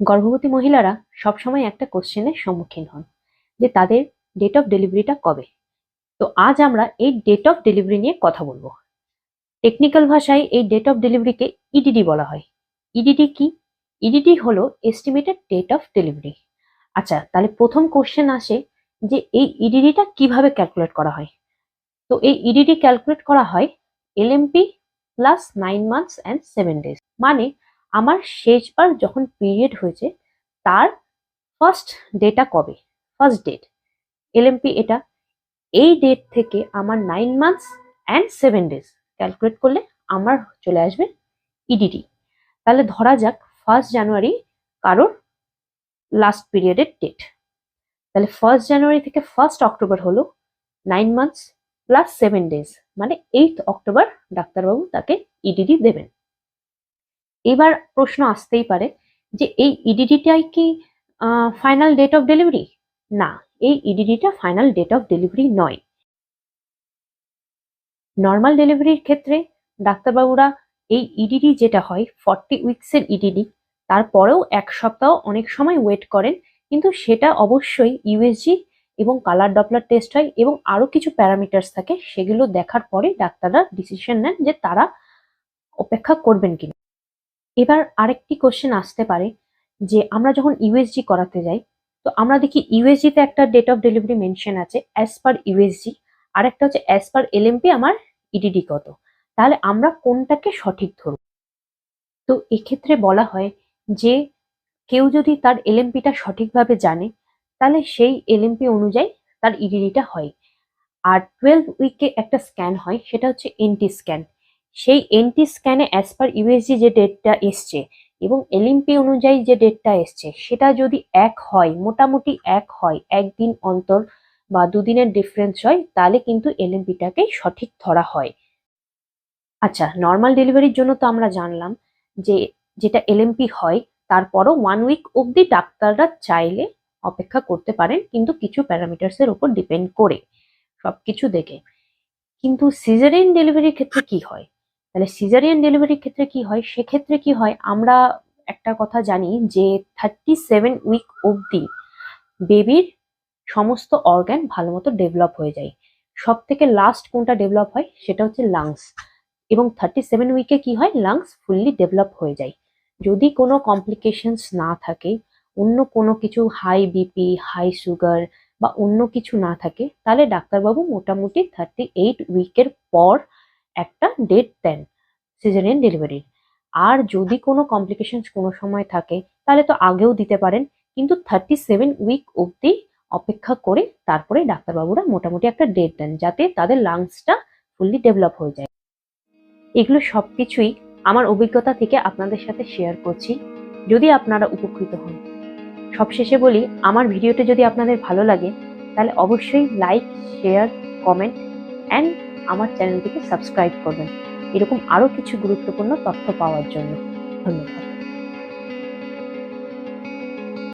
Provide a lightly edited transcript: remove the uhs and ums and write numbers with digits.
গর্ভবতী মহিলারা সবসময় একটা কোশ্চেনের সম্মুখীন হন যে তাদের ডেট অফ ডেলিভারিটা কবে। তো আজ আমরা এই ডেট অফ ডেলিভারি নিয়ে কথা বলবো। টেকনিক্যাল ভাষায় এই ডেট অফ ডেলিভারিকে ইডিডি বলা হয়। ইডিডি কি? ইডিডি হলো এস্টিমেটেড ডেট অফ ডেলিভারি। আচ্ছা, তাহলে প্রথম কোশ্চেন আসে যে এই ইডিডিটা কিভাবে ক্যালকুলেট করা হয়। তো এই ইডিডি ক্যালকুলেট করা হয় LMP plus 9 months and 7 days। মানে আমার শেষবার যখন পিরিয়ড হয়েছে তার ফার্স্ট ডেটা কবে, ফার্স্ট ডেট এলএমপি এটা, এই ডেট থেকে আমার 9 months and 7 days ক্যালকুলেট করলে আমার চলে আসবে ইডিডি। তাহলে ধরা যাক 1st January কারোর লাস্ট পিরিয়ডের ডেট, তাহলে 1st January থেকে 1st October হলো 9 months প্লাস 7 days, মানে 8th October ডাক্তারবাবু তাকে ইডিডি দেবেন। এবার প্রশ্ন আসতেই পারে যে এই ইডিডিটাই কি ফাইনাল ডেট অফ ডেলিভারি? না, এই ইডিডিটা ফাইনাল ডেট অফ ডেলিভারি নয়। নর্মাল ডেলিভারির ক্ষেত্রে ডাক্তারবাবুরা এই ইডিডি যেটা হয় 40 উইকসের ইডিডি, তারপরেও 1 সপ্তাহ অনেক সময় ওয়েট করেন, কিন্তু সেটা অবশ্যই ইউএসজি এবং কালার ডপলার টেস্ট হয় এবং আরো কিছু প্যারামিটার্স থাকে, সেগুলো দেখার পরে ডাক্তাররা ডিসিশন নেন যে তারা অপেক্ষা করবেন কিনা। এবার আরেকটি কোশ্চেন আসতে পারে যে আমরা যখন ইউএসজি করাতে যাই তো আমরা দেখি ইউএসজি তে একটা ডেট অফ ডেলিভারি মেনশন আছে অ্যাজ পার ইউএসজি, আর একটা হচ্ছে অ্যাজ পার এলএমপি আমার ইডিডি কত, তাহলে আমরা কোনটাকে সঠিক ধরব? তো এক্ষেত্রে বলা হয় যে কেউ যদি তার এলএমপিটা সঠিকভাবে জানে তাহলে সেই এলএমপি অনুযায়ী তার ইডিডিটা হয়। আর 12 উইকে একটা স্ক্যান হয়, সেটা হচ্ছে এনটি স্ক্যান। সেই এনটি স্ক্যানে অ্যাজ পার ইউএসজি যে ডেটটা এসছে এবং এলএমপি অনুযায়ী যে ডেটটা এসছে সেটা যদি এক হয়, মোটামুটি এক হয়, একদিন অন্তর বা দুদিনের ডিফারেন্স হয়, তাহলে কিন্তু এলএমপিটাকেই সঠিক ধরা হয়। আচ্ছা, নর্মাল ডেলিভারির জন্য তো আমরা জানলাম যে যেটা এলএমপি হয় তারপরও 1 উইক অবধি ডাক্তাররা চাইলে অপেক্ষা করতে পারেন, কিন্তু কিছু প্যারামিটার্সের উপর ডিপেন্ড করে, সবকিছু দেখে। কিন্তু সিজারিয়ান ডেলিভারির ক্ষেত্রে কি হয়? তাহলে সিজারিয়ান ডেলিভারির ক্ষেত্রে কি হয়, সেক্ষেত্রে কি হয় আমরা একটা কথা জানি যে 37 উইক অবধি বেবির সমস্ত অর্গান ভালো মতো ডেভেলপ হয়ে যায়। সব থেকে লাস্ট কোনটা ডেভেলপ হয় সেটা হচ্ছে লাংস, এবং 37 উইকে কি হয়, লাংস ফুললি ডেভেলপ হয়ে যায়। যদি কোনো কমপ্লিকেশনস না থাকে, অন্য কোনো কিছু হাই বিপি, হাই সুগার বা অন্য কিছু না থাকে, তাহলে ডাক্তারবাবু মোটামুটি 38 উইকের পর একটা ডেট দেন সিজারিয়ান ডেলিভারির। আর যদি কোনো কমপ্লিকেশনস কোনো সময় থাকে তাহলে তো আগেও দিতে পারেন, কিন্তু 37 উইক অবধি অপেক্ষা করে তারপরে ডাক্তারবাবুরা মোটামুটি একটা ডেট দেন যাতে তাদের লাংসটা ফুললি ডেভেলপ হয়ে যায়। এগুলো সবকিছুই আমার অভিজ্ঞতা থেকে আপনাদের সাথে শেয়ার করছি, যদি আপনারা উপকৃত হন। সবশেষে বলি, আমার ভিডিওটা যদি আপনাদের ভালো লাগে তাহলে অবশ্যই লাইক, শেয়ার, কমেন্ট অ্যান্ড আমার চ্যানেলটিকে সাবস্ক্রাইব করবেন এরকম আরো কিছু গুরুত্বপূর্ণ তথ্য পাওয়ার জন্য। ধন্যবাদ।